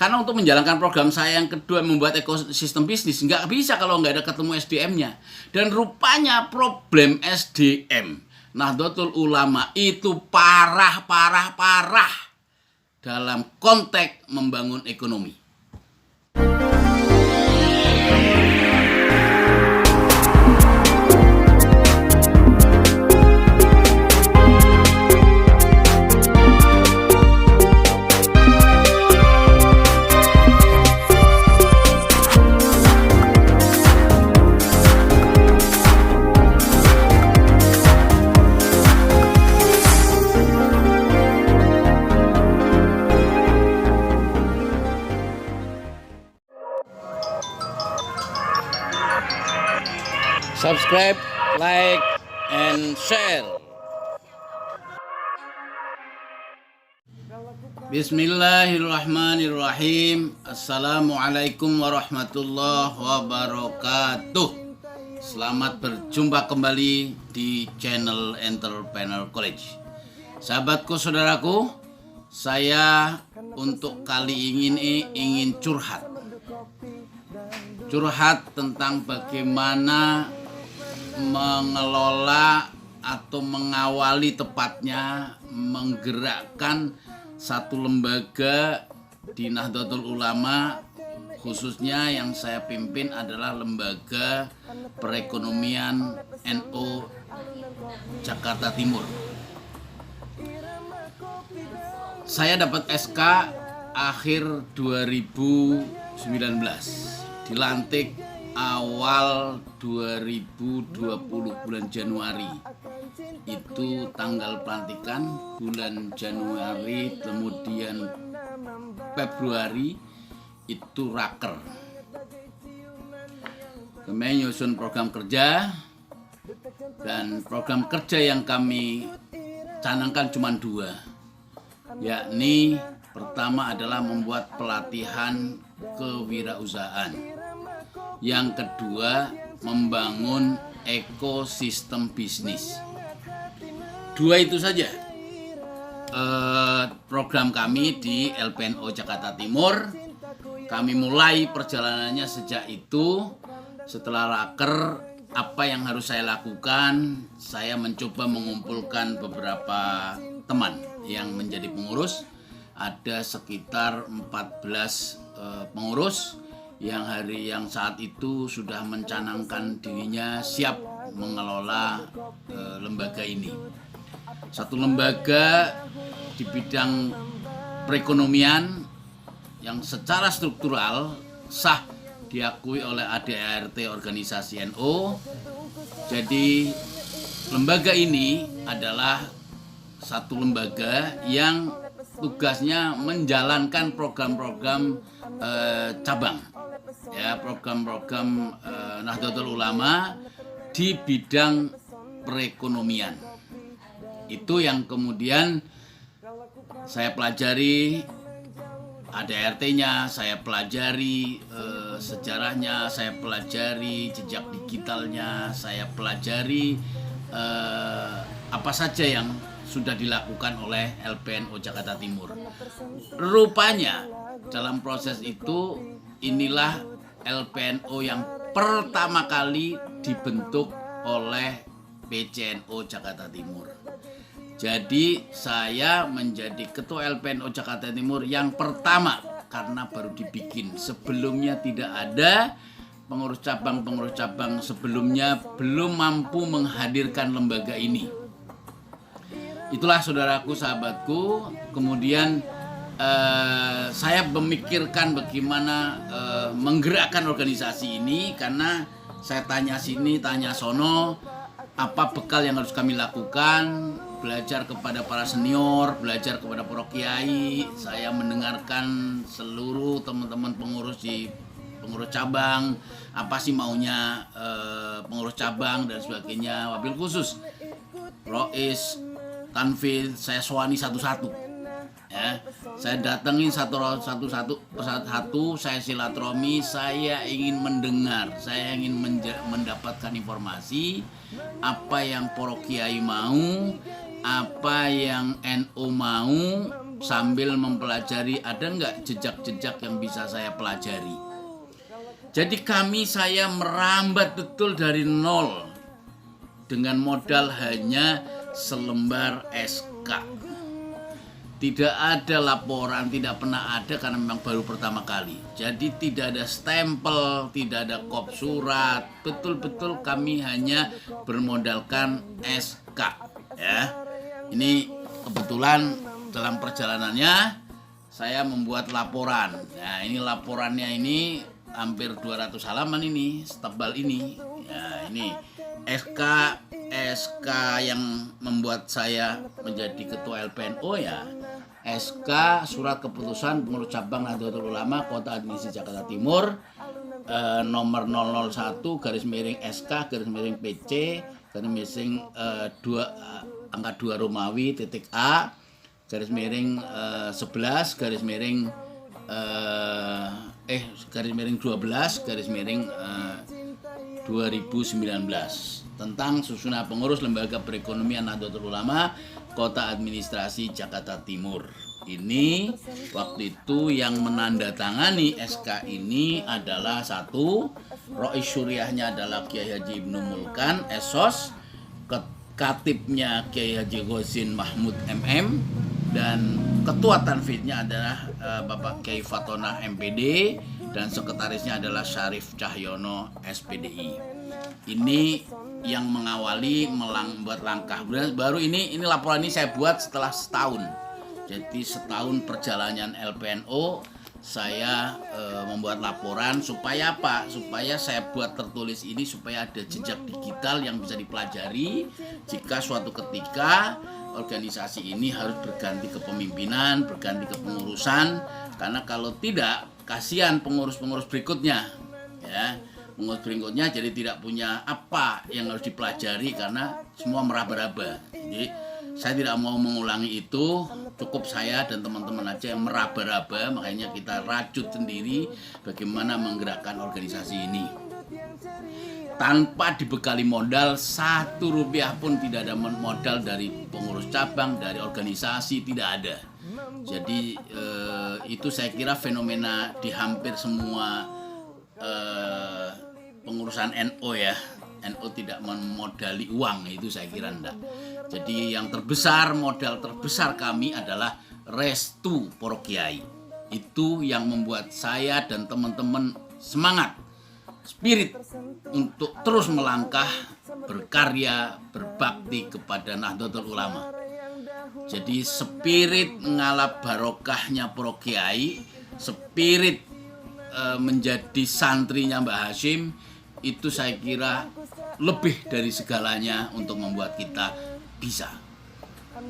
Karena untuk menjalankan program saya yang kedua, membuat ekosistem bisnis, nggak bisa kalau nggak ada ketemu SDM-nya. Dan rupanya problem SDM Nahdlatul Ulama itu parah dalam konteks membangun ekonomi. Subscribe, like, and share. Bismillahirrahmanirrahim. Assalamualaikum warahmatullahi wabarakatuh. Selamat berjumpa kembali di channel Entrepreneur College. Sahabatku, saudaraku, saya untuk kali ini ingin curhat tentang bagaimana mengelola atau mengawali, tepatnya menggerakkan satu lembaga di Nahdlatul Ulama, khususnya yang saya pimpin adalah Lembaga Perekonomian NU Jakarta Timur. Saya dapat SK akhir 2019, dilantik awal 2020 bulan Januari. Itu tanggal pelantikan bulan Januari, kemudian Februari itu raker. Kami nyusun program kerja, dan program kerja yang kami canangkan cuma dua, yakni pertama adalah membuat pelatihan kewirausahaan. Yang kedua, membangun ekosistem bisnis. Dua itu saja program kami di LPNO Jakarta Timur. Kami mulai perjalanannya sejak itu. Setelah raker, apa yang harus saya lakukan? Saya mencoba mengumpulkan beberapa teman yang menjadi pengurus. Ada sekitar 14 pengurus yang saat itu sudah mencanangkan dirinya siap mengelola lembaga ini. Satu lembaga di bidang perekonomian yang secara struktural sah diakui oleh ADART organisasi NU. Jadi lembaga ini adalah satu lembaga yang tugasnya menjalankan program-program cabang, ya, program-program Nahdlatul Ulama di bidang perekonomian. Itu yang kemudian saya pelajari ADART-nya, saya pelajari sejarahnya, saya pelajari jejak digitalnya, saya pelajari apa saja yang sudah dilakukan oleh LPNO Jakarta Timur. Rupanya dalam proses itu, inilah LPNO yang pertama kali dibentuk oleh PCNO Jakarta Timur. Jadi saya menjadi ketua LPNO Jakarta Timur yang pertama karena baru dibikin. Sebelumnya tidak ada, pengurus cabang sebelumnya belum mampu menghadirkan lembaga ini. Itulah saudaraku, sahabatku. Kemudian saya memikirkan bagaimana menggerakkan organisasi ini, karena saya tanya sini, tanya sono, apa bekal yang harus kami lakukan, belajar kepada para senior, belajar kepada para kiai. Saya mendengarkan seluruh teman-teman pengurus cabang, apa sih maunya pengurus cabang dan sebagainya. Wabil khusus Rois, Tanfil, saya soani satu-satu, ya. Saya datengin satu-satu, saya silaturahmi, saya ingin mendengar, saya ingin mendapatkan informasi apa yang para kiai mau, apa yang NU mau, sambil mempelajari ada nggak jejak-jejak yang bisa saya pelajari. Jadi saya merambat betul dari nol dengan modal hanya selembar SK. Tidak ada laporan, tidak pernah ada karena memang baru pertama kali. Jadi tidak ada stempel, tidak ada kop surat. Betul-betul kami hanya bermodalkan SK. Ya, ini kebetulan dalam perjalanannya saya membuat laporan. Nah, ini laporannya ini hampir 200 halaman ini, setebal ini. Ya, ini SK yang membuat saya menjadi ketua LPNO ya. SK surat keputusan pengurus cabang Nahdlatul Ulama Kota Administrasi Jakarta Timur nomor 001 garis miring SK garis miring PC garis miring 2 angka 2 Romawi titik A garis miring 11 garis miring garis miring 12 garis miring 2019 tentang susunan pengurus Lembaga Perekonomian Nahdlatul Ulama Kota Administrasi Jakarta Timur. Ini waktu itu yang menandatangani SK ini adalah satu, Rois Syuriahnya adalah Kiai Haji Ibnu Mulkan Esos, Katibnya Kiai Haji Ghozin Mahmud MM, dan ketua tanfidnya adalah Bapak Kiai Fatona MPD, dan sekretarisnya adalah Syarif Cahyono SPDI. Ini yang mengawali membuat langkah. Baru ini laporan ini saya buat setelah setahun. Jadi setahun perjalanan LPNO saya membuat laporan supaya apa? Supaya saya buat tertulis ini supaya ada jejak digital yang bisa dipelajari jika suatu ketika organisasi ini harus berganti kepemimpinan, berganti kepengurusan, karena kalau tidak kasihan pengurus-pengurus berikutnya ya. Pengurus berikutnya jadi tidak punya apa yang harus dipelajari karena semua meraba-raba. Jadi saya tidak mau mengulangi itu, cukup saya dan teman-teman aja yang meraba-raba, makanya kita rajut sendiri bagaimana menggerakkan organisasi ini. Tanpa dibekali modal, 1 rupiah pun tidak ada modal dari pengurus cabang, dari organisasi, tidak ada. Jadi itu saya kira fenomena di hampir semua pengurusan NO ya. NO tidak memodali uang, itu saya kira enggak. Jadi yang terbesar, modal terbesar kami adalah restu para kiai. Itu yang membuat saya dan teman-teman semangat, spirit untuk terus melangkah, berkarya, berbakti kepada Nahdlatul Ulama. Jadi spirit ngalap barokahnya para kiai, spirit menjadi santrinya Mbah Hashim, itu saya kira lebih dari segalanya untuk membuat kita bisa.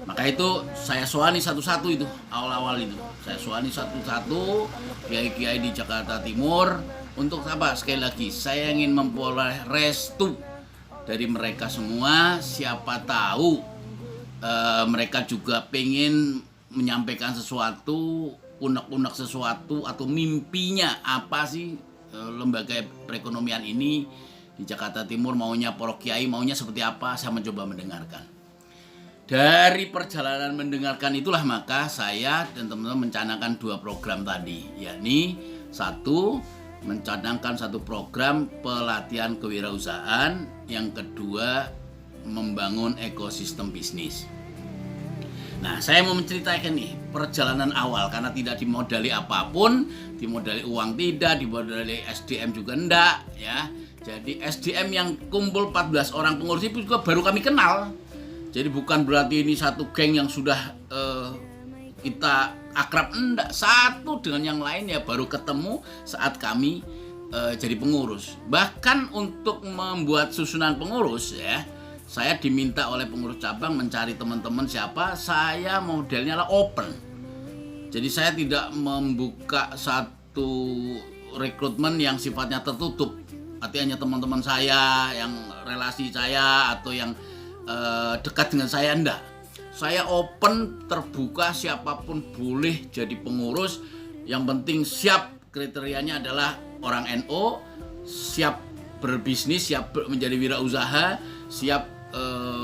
Maka itu saya soani satu-satu itu, awal-awal itu. Saya soani satu-satu kiai-kiai di Jakarta Timur. Untuk apa? Sekali lagi, saya ingin memperoleh restu dari mereka semua. Siapa tahu mereka juga pengen menyampaikan sesuatu, unek-unek sesuatu, atau mimpinya apa sih lembaga perekonomian ini di Jakarta Timur, maunya para kiai, maunya seperti apa. Saya mencoba mendengarkan. Dari perjalanan mendengarkan itulah maka saya dan teman-teman mencanangkan 2 program tadi, yakni 1, mencanangkan 1 program pelatihan kewirausahaan, yang kedua membangun ekosistem bisnis. Nah, saya mau menceritakan nih perjalanan awal karena tidak dimodali apapun, dimodali uang tidak, dimodali SDM juga enggak ya. Jadi SDM yang kumpul 14 orang pengurus itu juga baru kami kenal. Jadi bukan berarti ini satu geng yang sudah kita akrab, enggak. Satu dengan yang lain ya baru ketemu saat kami jadi pengurus. Bahkan untuk membuat susunan pengurus ya, saya diminta oleh pengurus cabang mencari teman-teman siapa. Saya modelnya adalah open. Jadi saya tidak membuka satu rekrutmen yang sifatnya tertutup. Artinya teman-teman saya, yang relasi saya atau yang dekat dengan saya, enggak. Saya open, terbuka, siapapun boleh jadi pengurus. Yang penting siap, kriterianya adalah orang NO, siap berbisnis, siap menjadi wirausaha, siap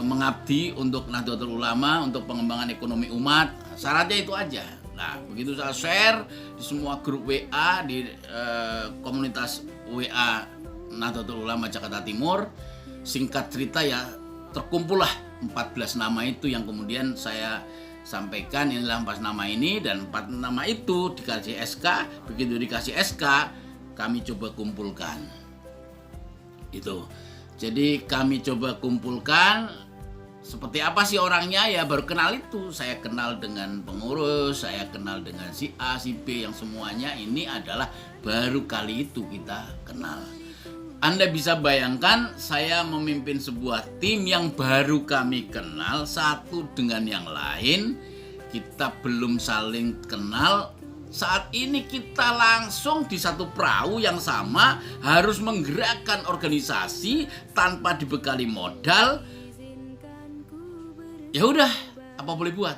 mengabdi untuk Nahdlatul Ulama, untuk pengembangan ekonomi umat. Syaratnya itu aja. Nah, begitu saya share di semua grup WA, di komunitas WA Nahdlatul Ulama Jakarta Timur, singkat cerita ya terkumpullah 14 nama itu yang kemudian saya sampaikan. Inilah 4 nama ini, dan 4 nama itu dikasih SK. Begitu dikasih SK, kami coba kumpulkan itu. Jadi kami coba kumpulkan seperti apa sih orangnya, ya baru kenal itu. Saya kenal dengan pengurus, saya kenal dengan si A, si B, yang semuanya ini adalah baru kali itu kita kenal. Anda bisa bayangkan saya memimpin sebuah tim yang baru kami kenal satu dengan yang lain. Kita belum saling kenal. Saat ini kita langsung di satu perahu yang sama harus menggerakkan organisasi tanpa dibekali modal. Ya udah, apa boleh buat.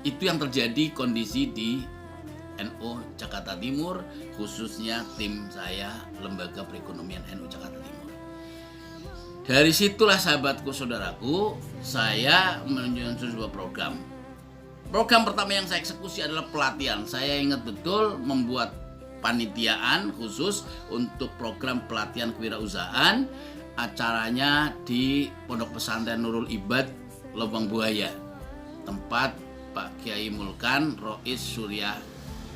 Itu yang terjadi kondisi di NU Jakarta Timur, khususnya tim saya, Lembaga Perekonomian NU Jakarta Timur. Dari situlah sahabatku, saudaraku, saya menunjukkan sebuah program. Program pertama yang saya eksekusi adalah pelatihan. Saya ingat betul membuat panitiaan khusus untuk program pelatihan kewirausahaan. Acaranya di Pondok Pesantren Nurul Ibad, Lubang Buaya, tempat Pak Kiai Mulkan Rois Surya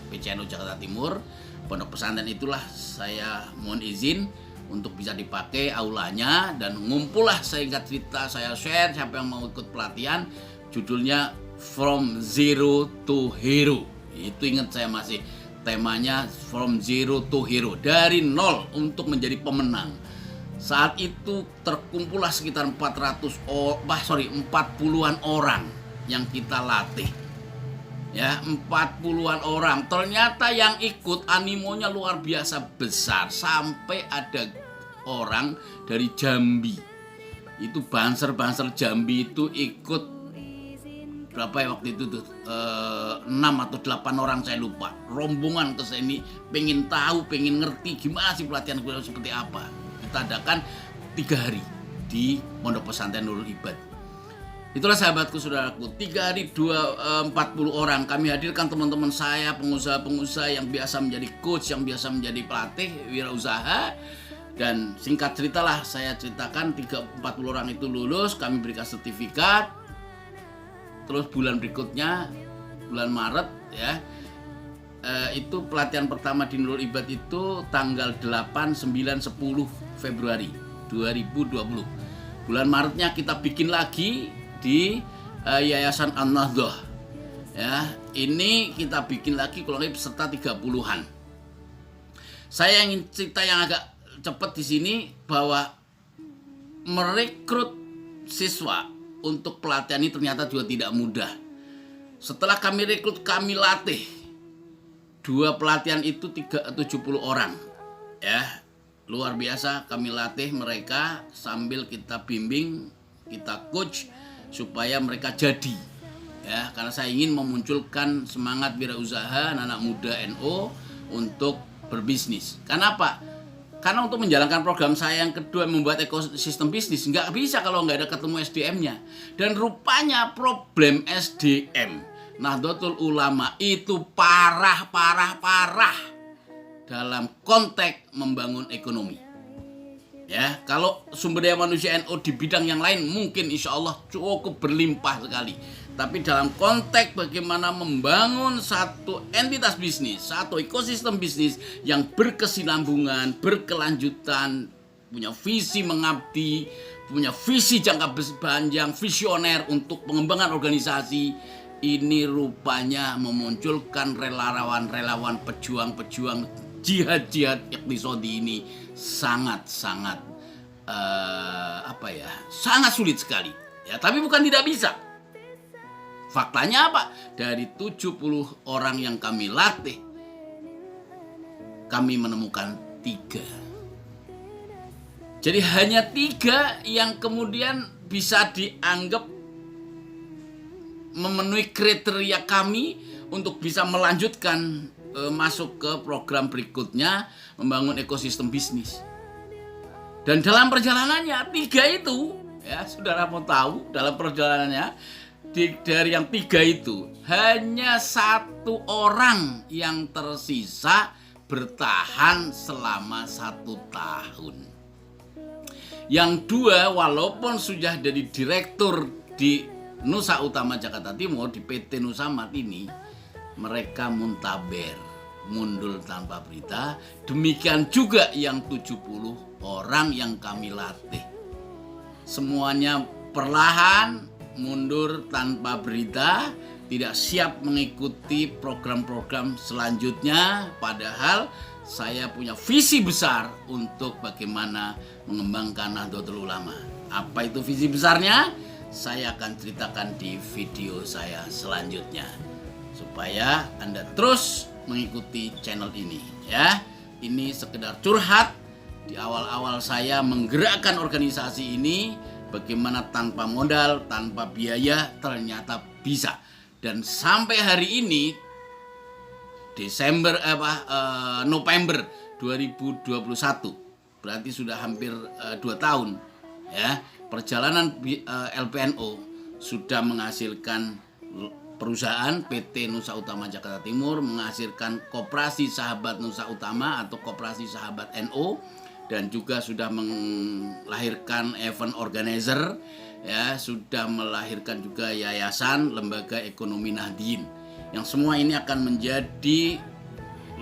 PCNU Jakarta Timur. Pondok pesantren itulah saya mohon izin untuk bisa dipakai aulanya, dan ngumpullah singkat cerita saya share siapa yang mau ikut pelatihan. Judulnya From Zero to Hero. Itu ingat saya masih, temanya From Zero to Hero, dari nol untuk menjadi pemenang. Saat itu terkumpullah sekitar 40-an orang yang kita latih. Ya, 40-an orang. Ternyata yang ikut animonya luar biasa besar. Sampai ada orang dari Jambi. Itu banser-banser Jambi itu ikut, berapa ya waktu itu tuh, 6 atau 8 orang saya lupa. Rombongan ke sini pengen tahu, pengen ngerti gimana sih pelatihan kewirausahaan seperti apa. Kita adakan 3 hari di Pondok Pesantren Nurul Ibad. Itulah sahabatku, saudaraku, 3 hari 40 orang. Kami hadirkan teman-teman saya, pengusaha-pengusaha yang biasa menjadi coach, yang biasa menjadi pelatih wirausaha. Dan singkat ceritalah saya ceritakan, 40 orang itu lulus, kami berikan sertifikat. Terus bulan berikutnya, bulan Maret ya, itu pelatihan pertama di Nurul Ibad itu tanggal 8, 9, 10 Februari 2020. Bulan Maretnya kita bikin lagi di Yayasan An-Nahdhah. Ya, ini kita bikin lagi kurang lebih peserta 30-an. Saya ingin cerita yang agak cepat di sini bahwa merekrut siswa untuk pelatihan ini ternyata juga tidak mudah. Setelah kami rekrut, kami latih. 2 pelatihan itu 70 orang. Ya, luar biasa kami latih mereka sambil kita bimbing, kita coach supaya mereka jadi. Ya, karena saya ingin memunculkan semangat wirausaha anak-anak muda NU untuk berbisnis. Kenapa? Karena untuk menjalankan program saya yang kedua, membuat ekosistem bisnis, nggak bisa kalau nggak ada ketemu SDM-nya. Dan rupanya problem SDM Nahdlatul Ulama itu parah dalam konteks membangun ekonomi. Ya, kalau sumber daya manusia NU di bidang yang lain mungkin insya Allah cukup berlimpah sekali. Tapi dalam konteks bagaimana membangun satu entitas bisnis, satu ekosistem bisnis yang berkesinambungan, berkelanjutan, punya visi mengabdi, punya visi jangka panjang, visioner untuk pengembangan organisasi, ini rupanya memunculkan relawan-relawan, pejuang-pejuang jihad-jihad iqtisadi ini sangat sangat sulit sekali. Ya, tapi bukan tidak bisa. Faktanya apa? Dari 70 orang yang kami latih, kami menemukan 3. Jadi hanya 3 yang kemudian bisa dianggap memenuhi kriteria kami untuk bisa melanjutkan masuk ke program berikutnya, membangun ekosistem bisnis. Dan dalam perjalanannya 3 itu, ya saudara mau tahu, dalam perjalanannya dari yang 3 itu hanya 1 orang yang tersisa bertahan selama 1 tahun. Yang 2 walaupun sudah jadi direktur di Nusa Utama Jakarta Timur, di PT Nusamat ini, mereka muntaber, mundur tanpa berita. Demikian juga yang 70 orang yang kami latih. Semuanya perlahan mundur tanpa berita, tidak siap mengikuti program-program selanjutnya, padahal saya punya visi besar untuk bagaimana mengembangkan Nahdlatul Ulama. Apa itu visi besarnya? Saya akan ceritakan di video saya selanjutnya, supaya Anda terus mengikuti channel ini ya. Ini sekedar curhat di awal-awal saya menggerakkan organisasi ini. Bagaimana tanpa modal, tanpa biaya ternyata bisa. Dan sampai hari ini November 2021, berarti sudah hampir 2 tahun ya. Perjalanan LPNO sudah menghasilkan perusahaan PT Nusa Utama Jakarta Timur, menghasilkan Koperasi Sahabat Nusa Utama atau Koperasi Sahabat NU, dan juga sudah melahirkan event organizer ya, sudah melahirkan juga yayasan lembaga ekonomi Nahdien, yang semua ini akan menjadi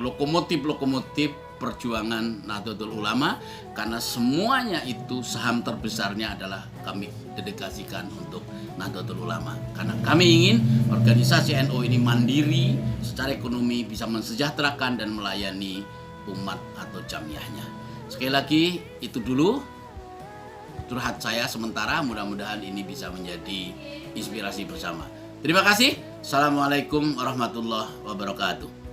lokomotif perjuangan Nahdlatul Ulama, karena semuanya itu saham terbesarnya adalah kami dedikasikan untuk Nahdlatul Ulama, karena kami ingin organisasi NU ini mandiri secara ekonomi, bisa mensejahterakan dan melayani umat atau jamiahnya. Sekali lagi, itu dulu curhat saya sementara, mudah-mudahan ini bisa menjadi inspirasi bersama. Terima kasih. Assalamualaikum warahmatullahi wabarakatuh.